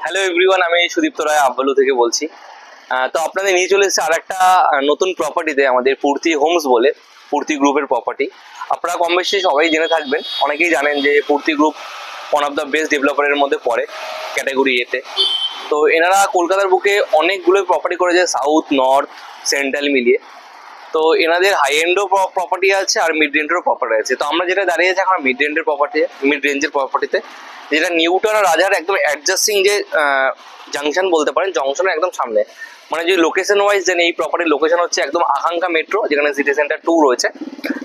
Hello everyone, আমি সুদীপ্ত রায় আব্বালু থেকে বলছি। তো আপনাদের নিয়ে চলে এসেছে আর একটা নতুন প্রপার্টিতে, আমাদের পূর্তি হোমস বলে, পূর্তি গ্রুপের প্রপার্টি। আপনারা কম বেশি সবাই জেনে থাকবেন, অনেকেই জানেন যে Purti group one of the best ডেভেলপারের মধ্যে পড়ে ক্যাটাগরি এতে। তো এনারা কলকাতার বুকে অনেকগুলো প্রপার্টি করেছে, সাউথ নর্থ সেন্ট্রাল মিলিয়ে। তো এনাদের হাই এন্ডও প্রপার্টি আছে আর মিড রেঞ্জেরও প্রপার্টি আছে। তো আমরা যেটা দাঁড়িয়ে আছি এখন মিড রেঞ্জের প্রপার্টি, মিড রেঞ্জের প্রপার্টিতে, যেটা নিউটন আর রাজার একদম অ্যাডজাস্টিং যে জাংশন বলতে পারেন, জংশনের একদম সামনে। মানে যে লোকেশন ওয়াইজ যে এই প্রপার্টির লোকেশন হচ্ছে একদম আকাঙ্ক্ষা মেট্রো, যেখানে সিটি সেন্টার 2 রয়েছে,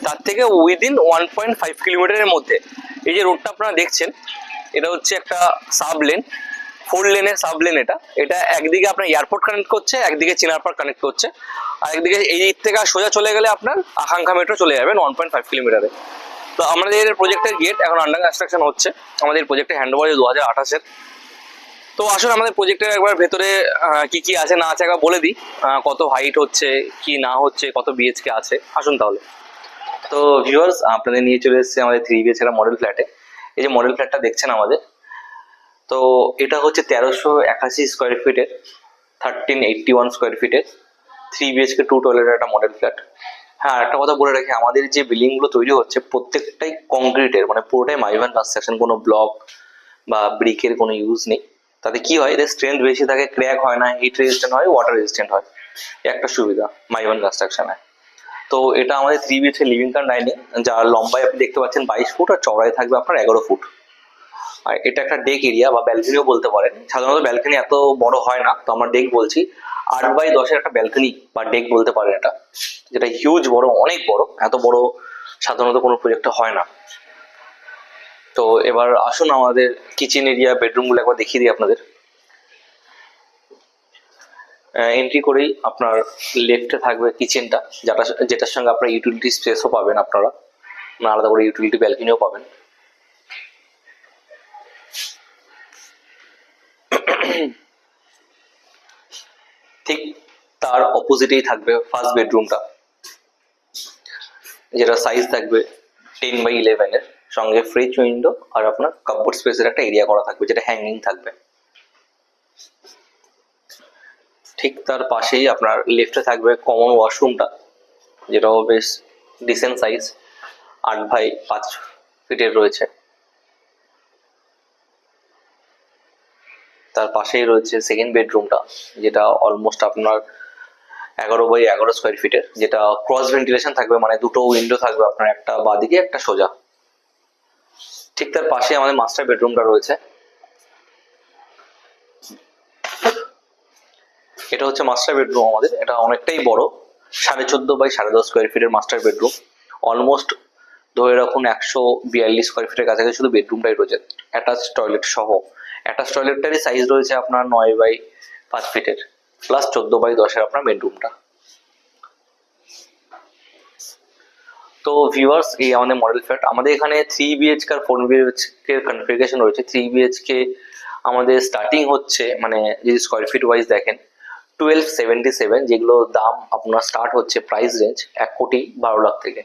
তার থেকে উইদিন 1.5 কিলোমিটারের মধ্যে। এই যে রোডটা আপনারা দেখছেন, এটা হচ্ছে একটা সাব লেন, 4 লেনের সাব লেন। এটা একদিকে আপনার এয়ারপোর্ট কানেক্ট করছে, একদিকে চিনার পার্ক কানেক্ট করছে, আর একদিকে এই দিক থেকে সোজা চলে গেলে আপনার আকাঙ্ক্ষা মেট্রো চলে যাবেন 1.5 কিলোমিটারে। তো আমাদের প্রজেক্টের গেট এখন আন্ডার কনস্ট্রাকশন হচ্ছে, আমাদের প্রজেক্টের হ্যান্ডওভার 2028-এর। তো আসলে আমাদের প্রজেক্টের একবার ভেতরে কি কি আছে না আছে একবার বলে দিই, কত হাইট হচ্ছে কি না হচ্ছে, কত বিএইচকে আছে। আসুন তাহলে। তো ভিউয়ার্স, আপনাদের নিয়ে চলে এসেছে আমাদের 3 বিএইচকে মডেল ফ্ল্যাটে। এই যে মডেল ফ্ল্যাটটা দেখছেন আমাদের, তো এটা হচ্ছে 1381 স্কোয়ার ফিটের, 1381 স্কোয়ার ফিটের 3 বিএইচকে 2 টয়লেটের একটা মডেল ফ্ল্যাট। হ্যাঁ, একটা কথা বলে রাখি, আমাদের যে বিল্ডিং গুলো তৈরি হচ্ছে প্রত্যেকটাই কংক্রিটের, মানে পুরোটাই মাইভান কনস্ট্রাকশন, কোনো ব্লক বা ব্রিকের কোনো ইউজ নেই। তাতে কি হয়, এদের স্ট্রেংথ বেশি থাকে, ক্র্যাক হয় না, হিট রেজিস্ট্যান্ট হয়, ওয়াটার রেজিস্ট্যান্ট হয়। একটা সুবিধা মাইভান কনস্ট্রাকশনে। তো এটা আমাদের 3 বিএইচকে লিভিং কাম ডাইনিং, যার লম্বায় আপনি দেখতে পাচ্ছেন 22 ফুট, আর চওড়ায় থাকবে আপনার 11 ফুট। আর এটা একটা ডেক এরিয়া বা ব্যালকনিও বলতে পারেন। সাধারণত ব্যালকনি এত বড় হয় না, তো আমরা ডেক বলছি। 8x10 একটা ব্যালকনি বা ডেক বলতে পারেন এটা, যেটা হিউজ বড়, অনেক বড়। এত বড় সাধারণত কোনো প্রজেক্টে হয় না। তো এবার আসুন আমাদের কিচেন এরিয়া, বেডরুমগুলো একবার দেখিয়ে দিই আপনাদের। এন্ট্রি করেই আপনার লেফটে থাকবে কিচেনটা, যেটার সঙ্গে আপনার ইউটিলিটি স্পেসও পাবেন, আপনারা আলাদা করে ইউটিলিটি ব্যালকনিও পাবেন। ঠিক তার অপোজিটেই থাকবে ফার্স্ট বেডরুমটা, যেটা সাইজ থাকবে 10x11 এর, সঙ্গে ফ্রেঞ্চ উইন্ডো আর আপনার কাপবোর্ড স্পেসের একটা এরিয়া করা থাকবে, যেটা হ্যাঙ্গিং থাকবে। ঠিক তার পাশেই আপনার লেফটে থাকবে কমন ওয়াশরুমটা, যেটাও বেশ ডিসেন্ট সাইজ, 8x5 ফিটের রয়েছে। তার পাশেই রয়েছে সেকেন্ড বেডরুমটা, যেটা অলমোস্ট আপনার 11x11 স্কোয়ার ফিটের, যেটা ক্রস ভেন্টিলেশন থাকবে, মানে দুটো উইন্ডো থাকবে আপনার, একটা বাঁদিকে একটা সোজা। ঠিক তার পাশে আমাদের মাস্টার বেডরুমটা রয়েছে। এটা হচ্ছে মাস্টার বেডরুম আমাদের, এটা অনেকটাই বড়, 14.5x10 স্কোয়ার ফিটের মাস্টার বেডরুম। অলমোস্ট ধরে রাখুন 142 স্কোয়ার ফিটের কাছাকাছি শুধু বেডরুমটাই রয়েছে, অ্যাটাচ টয়লেট সহ। অ্যাটাচ টয়লেটটারই সাইজ রয়েছে আপনার 9x5 ফিটের, প্লাস 14x10 আপনার বেডরুমটা। তো ভিউয়ার্স, এই আমাদের মডেল ফ্ল্যাট। আমাদের এখানে 3 বিএইচকে আর 4 বিএইচকে এর কনফিগারেশন রয়েছে। 3 বিএইচকে আমাদের স্টার্টিং হচ্ছে, মানে যদি স্কোয়ার ফিট ওয়াইজ দেখেন, 1277, যেগুলো দাম আপনার স্টার্ট হচ্ছে প্রাইস রেঞ্জ 1,12,00,000 থেকে,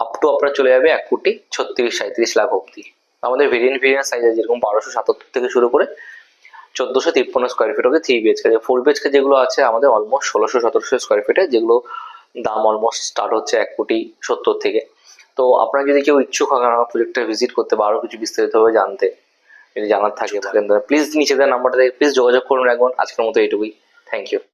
আপ টু আপনার চলে যাবে 1,36,37,00,000 অব্দি। আমাদের ভেরিয়েন্ট সাইজ আছে, যেরকম 1277 থেকে শুরু করে 1453 স্কোয়ার ফিট অব্দি 3 বিএইচকে। 4 বিএইচকে যেগুলো আছে আমাদের অলমোস্ট 1600-1700 স্কোয়ার ফিটে, যেগুলো দাম অলমোস্ট স্টার্ট হচ্ছে 1,70,00,000 থেকে। তো আপনারা যদি কেউ ইচ্ছুক হন আমার প্রজেক্টটা ভিজিট করতে বা আরো কিছু বিস্তারিতভাবে জানতে, যদি জানার থাকে, প্লিজ নিচে দেওয়া নাম্বারটা প্লিজ যোগাযোগ করুন। এখন আজকের মতো এইটুকুই। Thank you.